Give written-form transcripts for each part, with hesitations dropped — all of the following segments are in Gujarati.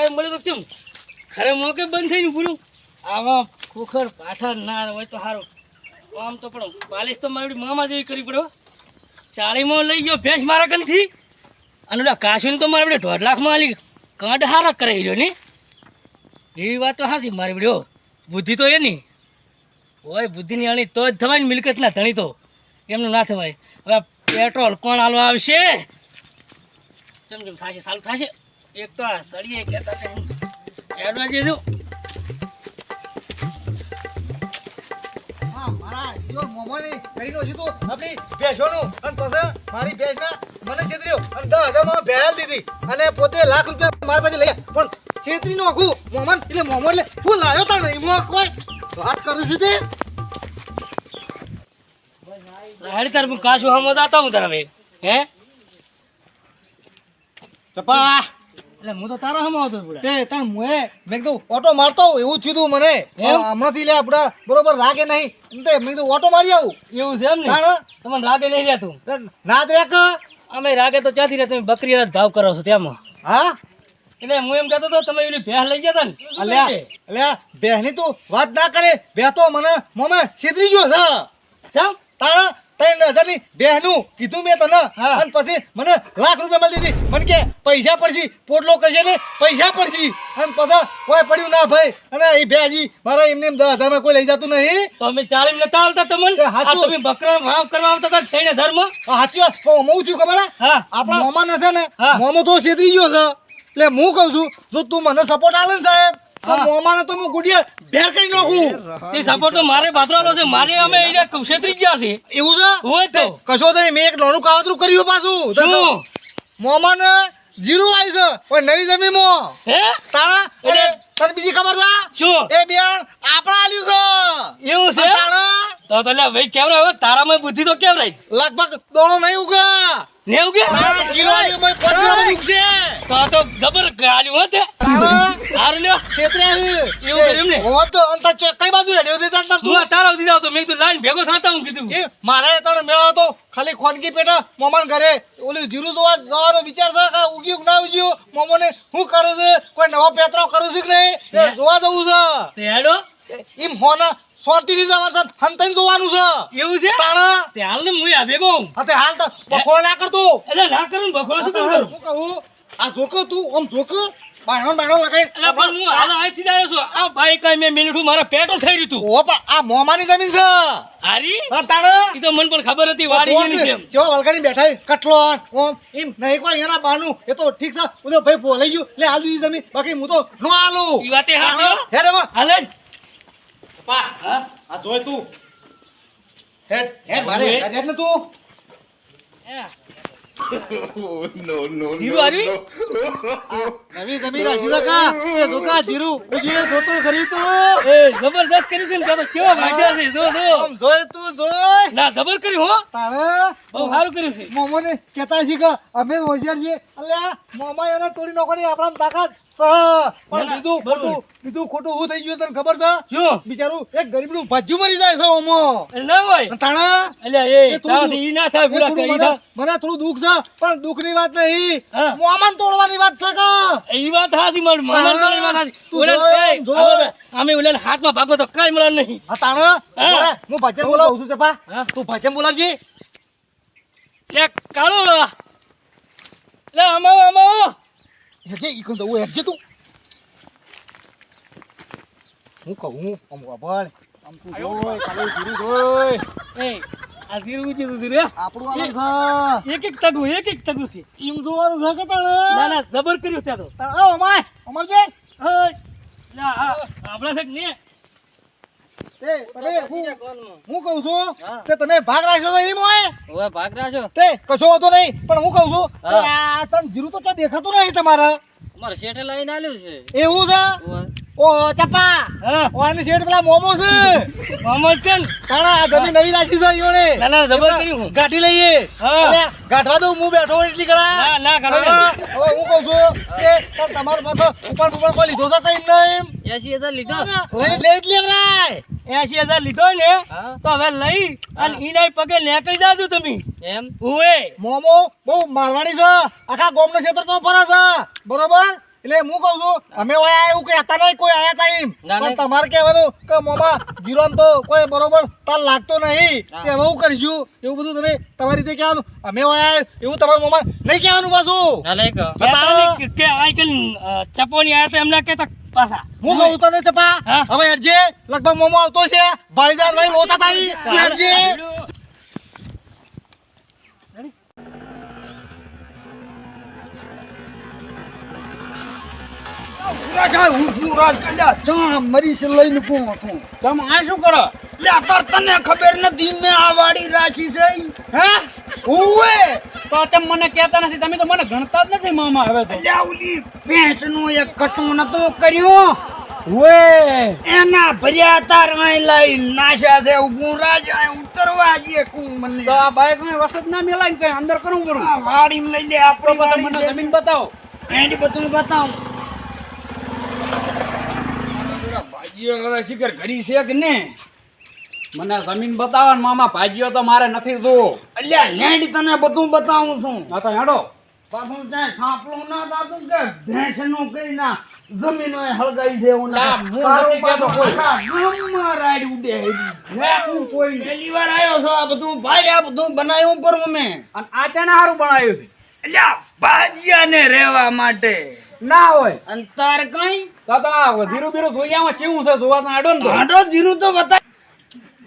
કઈ મળે તો કેમ ખરે મોકે બંધ થઈને બોલું આવા ખોખર પાઠા ના હોય તો સારું આમ તો પણ પાલિશ તો મારી મામા જેવી કરી પડ્યો 40માં લઈ ગયો ભેંસ મારા કનથી અને ઓલા કાશીને તો મારે 1.5 લાખમાં આલી કાંડ હારા કરાવી રહ્યો ને એવી વાત તો હાચી મારી પડ્યો બુદ્ધિ તો એની હોય બુદ્ધિની આણી તો જ થવાય ને મિલકત ના ધણી તો એમનું ના થવાય હવે પેટ્રોલ કોણ હાલવા આવશે ચમ થશે સારું થશે એક તો આ સળીએ કહેતા એડવા જઈશું મારા જો મોમોની કરીને હજુ તો આપણી ભેંસોનું અને પછી મારી ભેંસના મને છેતર્યો અને 10,000 માં ભેળ દીધી અને પોતે લાખ રૂપિયા મારા પાસે લઈ પણ છેતરી નોખું મોમન એટલે મોમો એટલે હું લાયો તા નહીં મો કોઈ વાત કરું છું તે હાડી તાર હું કાશું હમો જાતા હું તારા ભાઈ હે ચપા એટલે હું તો તારા હમો આવતો પૂરા તે તણ મોએ મેં કીધું ઓટો મારતો એવું થયું તું મને હમણાંથી લે આપડા બરોબર લાગે નહીં તે મેં કીધું ઓટો મારી આવું એવું છે એમ ને તમને રાગે નહીં રહ્યા તું ના જ રેક અમે રાગે તો ક્યાંથી રહ્યા તમે બકરીના ભાવ કરો છો તેમાં હા એટલે હું એમ કહેતો હતો તમે એની ભેંસ લઈ ગયા હતા ને અલ્યા બેહની તું વાત ના કરે બે તો મને મોમે છેતરી ગયો છે ચમ તારા 3,000 ની બેહનું કીધું મેં તને અને પછી મને લાખ રૂપિયા મળી દીધી મને કે પૈસા પડશે પોટલો કરશે ને પૈસા પડશે અને પછી કોઈ પડ્યું ના ભાઈ અને એ ભેજી મારા એમને 10,000 માં કોઈ લઈ જતું નહીં તો અમે 40 નતા આવતા તમને તમે બકરા ભાવ કરવા આવતા હતા 3,000 માં સાચી વાત હું થયું ખબર હા આપણા મોમા ને છે ને મોમો તો છેતરી ગયો છે એટલે હું કહું છું જો તું મને સપોર્ટ આલે ને સાહેબ તો મોમાને તો હું ગુડિયા ભેર કરી નાખું તે સપોર્ટ તો મારે બાતરાલો છે મારે અમે એને ક્ષેત્રી ગયા છે એવું છે હોય તો કશો નહીં મેં એક નાનું કાવતરું કર્યું પાછું શું મોમાને જીરું આવી છે કોઈ નવી જમીનમાં હે તાણા તને બીજી ખબર છે શું એ બિયાણ આપણા આલ્યું છે એવું છે તાણા તો તલે ભાઈ કેમ રહ્યો તારામાં બુદ્ધિ તો કેમ રહી લગભગ દોણો નહીં ઉગા ને એવું કે કિલો આલ્યું મેં 5 કિલો ઉગશે તો જબર ગાલ્યું હોતે હાર લ્યો ક્ષેત્રે એવું કર્યું ને હો તો અંત કઈ બાજુ હેડ્યો દે તાર તું હું તારા દીધા તો મેં કીધું લાઈન ભેગો થાતા હું કીધું એ મારે તને મેળો તો ખાલી ખોનકી પેટા મોમાન ઘરે ઓલી જીરું જોવા જવાનો વિચાર છે કે ઉગ્યું કે ના ઉગ્યું મોમોને હું કરું છું કોઈ નવો પેતરો કરું છું કે નહીં જોવા જવું છે હેડો એમ હોના શાંતિથી જવાનું છે હંતઈ જોવાનું છે એવું છે તાણા તે હાલ ને હું આ ભેગો હા તે હાલ તો બખોળ ના કરતો એટલે ના કરું બખોડો શું કરું હું કહું આ જોકો તું આમ જોકો બાણો લગાઈ એટલે પણ હું હાલ અહીંથી જ આવ્યો છું આ ભાઈ કઈ મેં મિનિટું મારા પેટો થઈ રહ્યું તું ઓ પણ આ મોમાની જમીન છે હારી તાણા ઈ તો મને પણ ખબર હતી વાડી ગયેલી છે એમ જેવો વલગાડી બેઠા કટલો ઓમ એમ નહીં કોઈ એના બાનું એ તો ઠીક છે ઓલો ભાઈ બોલાઈ ગયું લે હાલ દીધી જમીન બાકી હું તો નો હાલું ઈ વાતે હાચી હો. હેડ એમાં હાલે પા હા આ જોય તું હેડ મારે હેડ ને તું જીરું હારી નવી જમીન રાશી કા એ જોકા જીરું ઉજીએ જોતો ખરી તું એ જબરદસ્ત કરી છે ને તો કેવા ભાગ્યા છે જો આમ જોય તું જોય ના જબર કર્યું હો તારે બહુ સારું કર્યું છે મોમોને કહેતા છે કે અમે હોશિયાર છીએ અલ્યા મોમા એને તોડી નાખવાની આપણા તાકાત પણ બીજું ખોટું હું થઈ ગયું તને ખબર છે શું બિચારું એક ગરીબનું ભાજ્યું મરી જાય છે ઓમો ના હોય તાણા એટલે એ તારાથી ઈ ના થાય પૂરા કરી દા મને થોડું દુઃખ છે પણ દુઃખની વાત નહીં હા. મોમાન તોડવાની વાત છે કે ઈ વાત હાચી માર મનન કરી વાત હાચી તું ઓલા જોય, એ, જોય. હવે અમે ઓલા હાથમાં ભાગો તો કઈ મળે નહીં હા તાણા હા. બોલે, હું ભાજન બોલાવું છું ચપા હા. તું ભાજન બોલાવજી લે કાળો લે અમાવો હેજે ઈ કોણ દઉં હેજે તું હું કહું આમ વાબળ આમ તું જોય કાલે જીરું જોય એ આ જીરું જીરું રે આપણું આલમ છે એક તગું છે એમ જોવાનું છે કે તાણે ના ના જબર કર્યું ત્યાં તો તાણે ઓ અમાય અમારજે હઈ. લે આપણા છે કે ને તે તમે હું કહું છું તે તમે ભાગ રાખશો તો એમ હોય હવે ભાગ રાખ્યો તે કશો હતો નહીં પણ હું કહું છું કે આ તને જીરું તો ક્યાં દેખાતું નહીં તમારે અમારે શેઠે લઈને આલ્યું છે એવું છે ઓ ચપ્પા હા ઓ આની શેઠ પેલા મોમો છે મામા છે ને તાણા આ જમીન નવી રાખી છે ઈઓને ના ના જબર કર્યું હું ગાંઠી લઈએ હા. એટલે ગાંઠવા દઉં હું બેઠો હોય એટલી કડા ના ના કરો હવે હું કહું છું કે તાર તમારો પાછો ઉપર કોઈ લીધો છે કઈ નહીં 80,000 લીધો લઈ જ લેવરાય 80,000 લીધો ને તો હવે લઈ અને ઈના પગે નેકળી જાજો તમે એમ હુએ મોમો બહુ મારવાડી છે આખા ગોમનો ક્ષેત્ર તો ફરે છે બરોબર એટલે હું કહું છું અમે ઓય આયા એવું કહેતા નહીં, કોઈ આયા તા એમ. ના, પણ નહીં. તમારે કહેવાનું કે મોમાં જીરોમ તો કોઈ બરોબર તાલ લાગતો નહીં, તે હવે હું કરીશું એવું બધું તમે તમારી રીતે કહેવાનું. અમે ઓય આયા એવું તમારા મોમાં નહીં કહેવાનું પાછું. બતાવો. કે આ કઈ ચપોની આયા તો એમને કહેતા પાછા હું કહું તને ચપા હા? હવે હેડજે, લગભગ મોમો આવતો છે, ભાઈજાન ભાઈ લોચા થાય, તું હેડજે. તમે આ શું કરો? તને ખબર નથી મેં આ વાડી રાખી છે હે? ઉવે તો તેમ મને કહેતા નથી, તમે તો મને ગણતા જ નથી મામા હવે તો. અલ્યા ઓલી ભેંસ નું એક કટું નતું કર્યું ઓએ એના ભર્યા તાર અહીં લઈ નાશ્યા છે ઊભું રાજ અહીં ઉતરવા જઈએ કું મને તો આ બાઈક ને વસત ના મેલાય કઈ અંદર કરવું કરું. આ વાડી લઈ લે તો આપણી પછી મને વાડી જમીન બતાવો. એની બધું બતાવ ભાજીઓ હવે શિખર ઘડી છે કે ને મને જમીન બતાવો ને મામા, ભાજીઓ તો મારે નથી જોવો. અલ્યા હેડી તને બધું બતાવું છું હા તો હેડો. પાછું ત્યાં સાંપલું ના થાતું કે ભેંસ નું કરી ના જમીનો હળગાઈ છે એવું ના, હું નથી કહેતો કોઈ. ગામમાં રાડ ઉડે હેડી. હે, હું કોઈ નહીં. પહેલી વાર આવ્યો છો આ બધું ભાઈ આ બધું બનાવ્યું પર અમે અને આ ચાના હારું બનાવ્યું છે? અલ્યા ભાજીયાને રહેવા માટે ના હોય અંતર કઈ તો આ ધીરું બીરું ધોઈયામાં ચેવું છે જોવા તો હેડો ને તો. આડો જીરું તો બતા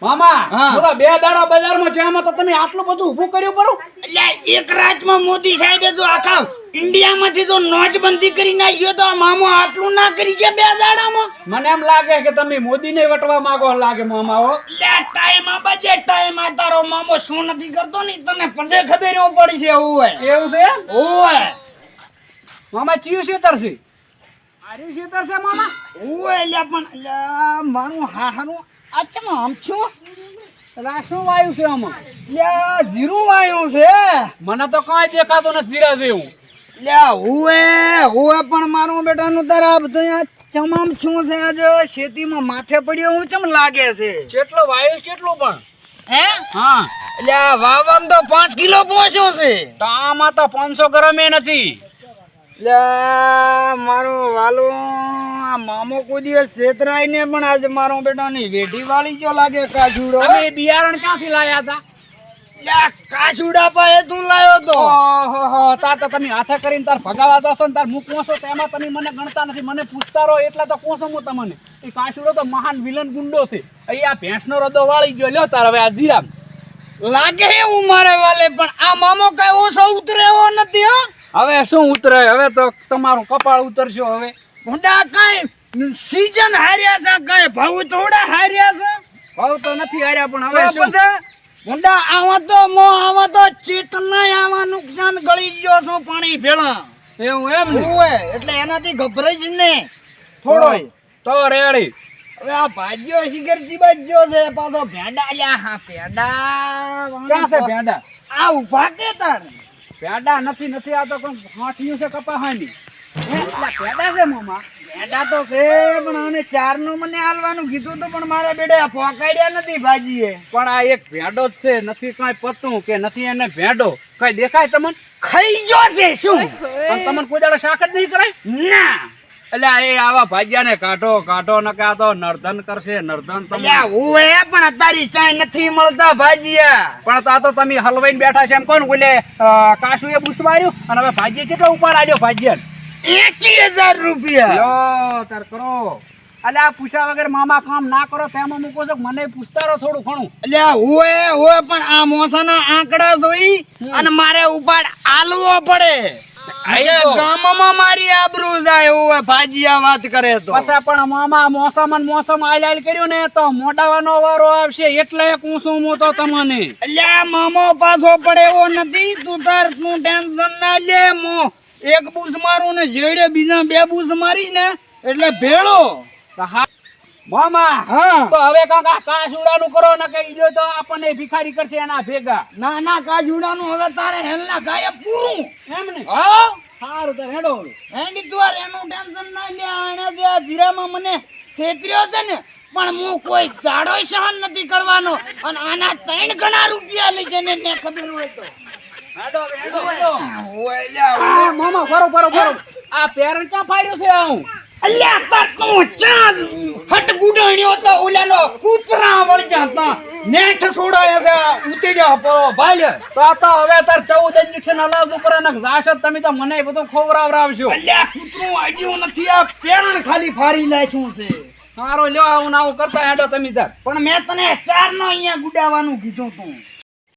મામા હા. હું તો 2 દાડા બજારમાં જ્યાંમાં તો તમે આટલું બધું ઊભું કર્યું પરું. અલ્યા એક રાતમાં મોદી સાહેબે જો આખા ઇન્ડિયામાંથી જો નોટબંધી કરી નાખ્યો તો આ મામો આટલું ના કરી ગયા 2 દાડામાં મને એમ લાગે કે તમે મોદીને વટવા માંગો લાગે મામા હો. અલ્યા ટાઈમ આ બજે ટાઈમ આ તારો મામો શું નથી કરતો ને તને પછી ખબર એવું પડી છે એવું હોય એવું છે એમ? ઓય મામા ચિયું શેતર છે? આર્યું શેતર છે મામા? ઓય અલ્યા પણ અલ્યા મારું હાહાનું અચ્છા આમ છું એટલે આ શું વાયુ છે આમાં? અલ્યા જીરું વાયું છે મને તો કાંઈ દેખાતું નથી જીરા જેવું. અલ્યા હુએ પણ મારું બેટાનું તારા બધું આ ચમામ શું છે આજે ખેતીમાં માથે પડ્યો હું ચમ લાગે છે જેટલો વાયુ કેટલું પણ. હે હા અલ્યા વાવમ તો 5 કિલો પહોંચ્યો છે તો આમાં તો 500 ગ્રામ એ નથી. અલ્યા મારો વાલો આ મામો કોઈ દિવસ છેતરાય ને પણ આજે મારો બેટાની વેઢી વાળી ગયો લાગે કાચુડો તમે બિયારણ ક્યાંથી લાયા હતા? અલ્યા કાચુડા પાસે તું લાયો તો ઓહો, તાર તો તમે હાથે કરીને તાર ભગાવા દો છો ને તાર મૂકવો છો તેમાં તમે મને ગણતા નથી, મને પૂછતા રહો એટલે તો કહું છું હું તમને. એ કાચુડો તો મહાન વિલન ગુંડો છે. અહીંયા ભેંસનો રદો વાળી ગયો. લ્યો તાર હવે આ જીરામ. લાગે એવું મારે વાલે પણ આ મામો કઈ ઓછો ઉતરે એવો નથી હો હવે શું ઉતરે? હવે તો તમારું કપાળ ઉતરશો. હવે ભૂંડા કઈ સીઝન હાર્યા છે કઈ ભાવ થોડા હાર્યા છે ભાવ તો નથી હાર્યા પણ હવે તો શું? પછી ભૂંડા આવા તો ચીટ નહીં આવા નુકસાન ગળી ગયો છું પાણી ભેળા એવું એમ ને? ઓય એટલે એનાથી ગભરાઈ જ ને થોડોય તો રેડી. હવે આ ભાજ્યો શિખરજી બાજ્યો છે પાછો ભેડા લ્યા હા ભેડા ક્યાં છે ભેડા? આ ઉભા કે તાર ભેડા નથી. આ તો કોઈ હાંઠિયું છે કપાહાની. એટલે ભેડા છે મામા. ભેડા તો છે પણ આને 4 નું મને હાલવાનું કીધું તો પણ મારા બેડા પોકાડ્યા નથી ભાજીએ પણ આ એક ભેડો જ છે, નથી કાંઈ પતું કે નથી એને ભેડો કઈ દેખાય તમને? ખાઈ ગયો છે શું અને તમને કોઈ દાડો શાક જ નહીં કરાય? ના એટલે એ આવા ભાજ્યાને કાઢો ન કે આ તો નર્ધન કરશે નર્ધન. તમે અલ્યા ઓય પણ અત્યારે ચાય નથી મળતા ભાજીયા પણ આ તો તમે હલવાઈને બેઠા છે એમ કોણ બોલે કાશું એ બુસવાયું અને હવે ભાજીએ કેટલો ઉપાડ આડ્યો ભાજીયા? 80,000 રૂપિયા યો તાર કરો. એટલે આ પૂછ્યા વગર મામા કામ ના કરો તેમાં મૂકો છો. મને પૂછતા રહો થોડું ઘણું. અલ્યા ઓય પણ આ મોસાના આંકડા જોઈ અને મારે ઉપાડ આલવો પડે અહીંયા ગામમાં મારી આબરૂ જાય ઓય ભાજીયા વાત કરે તો પછી પણ મામા મોસમ આઈલાઈલ કર્યું ને તો મોડાવાનો વારો આવશે એટલે પૂછું હું તો તમને. અલ્યા મામો પાછો પડે એવો નથી તું ટેન્શન ના લે મો એક બૂસ મારું ને જેડે બીજા 2 બૂસ મારી ને એટલે ભેળો તો હા મામા હા તો હવે કાકા કાસુડાનું કરો ને કઈ જો તો આપણને ભિખારી કરશે એના ભેગા. ના કાજુડાનું હવે તારે હેલના ગાય પૂરું એમ ને? હા સારું તો હેડો. એની તું એનું ટેન્શન ના લે આણે જે આ જીરામાં મને છેતર્યો છે ને પણ હું કોઈ દાડો સહન નથી કરવાનો અને આના 3 ગણા રૂપિયા લઈ જને ને ખબર હોય તો હેડો. ઓય લ્યા મામા ફરો આ પેરણ ક્યાં ફાડ્યો છે હું અલ્યા તાર તું ચાલ હટ ગુડાણ્યો તો ઓલાનો કૂતરા વળી જતા નેઠ છોડાયા છે ઉતેડ્યા પરો ભાલ્ય તો હવે તાર 14 ઇન્જેક્શન હલાવવું પડે ને જાશો તમે તો મને બધું ખવડાવરાવશો અલ્યા કૂતરું આડ્યું નથી આ પેરણ ખાલી ફાડી નાખ્યું છે સારો લ્યો આવું ને આવું કરતા હેડો તમે તાર પણ મેં તને 4 નો અહીંયા ગુડાવાનું કીધું તું